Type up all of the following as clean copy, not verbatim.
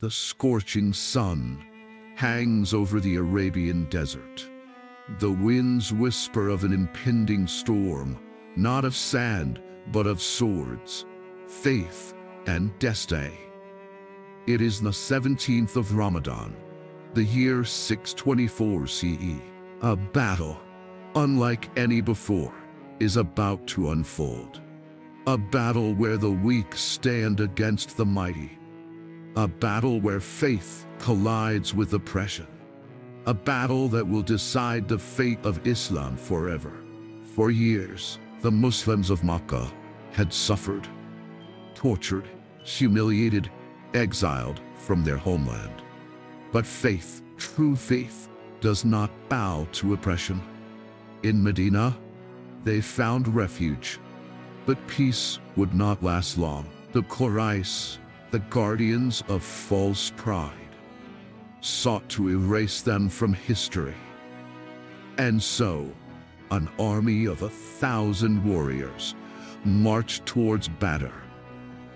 The scorching sun hangs over the Arabian desert. The winds whisper of an impending storm, not of sand, but of swords, faith, and destiny. It is the 17th of Ramadan, the year 624 CE. A battle, unlike any before, is about to unfold. A battle where the weak stand against the mighty. A battle where faith collides with oppression. A battle that will decide the fate of Islam forever. For years, the Muslims of Makkah had suffered, tortured, humiliated, exiled from their homeland. But faith, true faith, does not bow to oppression. In Medina, they found refuge. But peace would not last long. The Quraysh, the guardians of false pride, sought to erase them from history. And so, an army of 1,000 warriors marched towards Badr,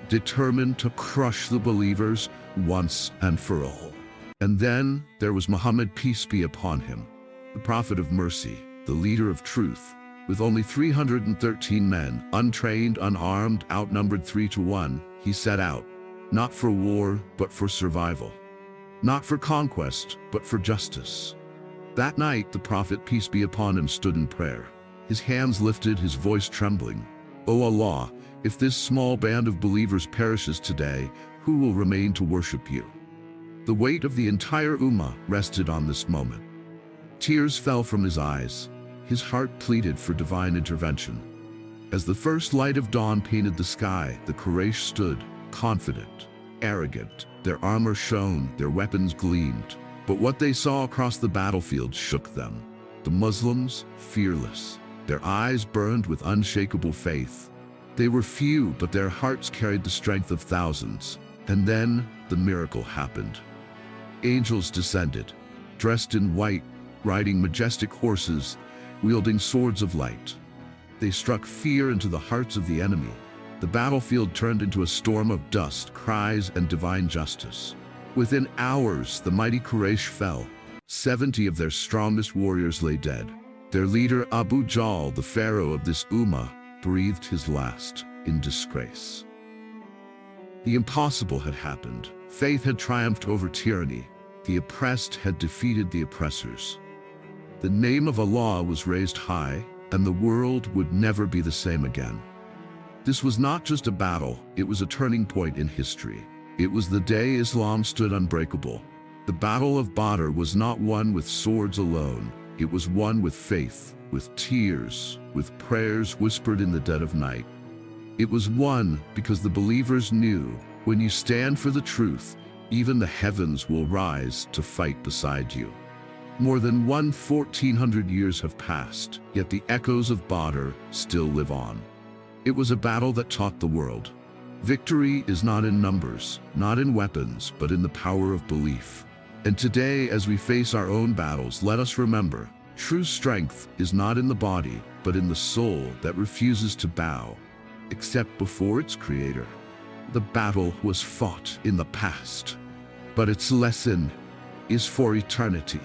determined to crush the believers once and for all. And then there was Muhammad, peace be upon him, the prophet of mercy, the leader of truth. With only 313 men, untrained, unarmed, outnumbered 3-1, he set out, not for war, but for survival. Not for conquest, but for justice. That night, the prophet, peace be upon him, stood in prayer, his hands lifted, his voice trembling. O Allah, if this small band of believers perishes today, who will remain to worship you? The weight of the entire Ummah rested on this moment. Tears fell from his eyes. His heart pleaded for divine intervention. As the first light of dawn painted the sky, the Quraysh stood, confident, arrogant. Their armor shone, their weapons gleamed. But what they saw across the battlefield shook them. The Muslims, fearless. Their eyes burned with unshakable faith. They were few, but their hearts carried the strength of thousands. And then the miracle happened. Angels descended, dressed in white, riding majestic horses, wielding swords of light. They struck fear into the hearts of the enemy. The battlefield turned into a storm of dust, cries, and divine justice. Within hours, the mighty Quraysh fell. 70 of their strongest warriors lay dead. Their leader, Abu Jahl, the pharaoh of this Ummah, breathed his last in disgrace. The impossible had happened. Faith had triumphed over tyranny. The oppressed had defeated the oppressors. The name of Allah was raised high, and the world would never be the same again. This was not just a battle, it was a turning point in history. It was the day Islam stood unbreakable. The Battle of Badr was not won with swords alone. It was won with faith, with tears, with prayers whispered in the dead of night. It was won because the believers knew, when you stand for the truth, even the heavens will rise to fight beside you. More than 1,400 years have passed, yet the echoes of Badr still live on. It was a battle that taught the world. Victory is not in numbers, not in weapons, but in the power of belief. And today, as we face our own battles, let us remember, true strength is not in the body, but in the soul that refuses to bow, except before its creator. The battle was fought in the past, but its lesson is for eternity.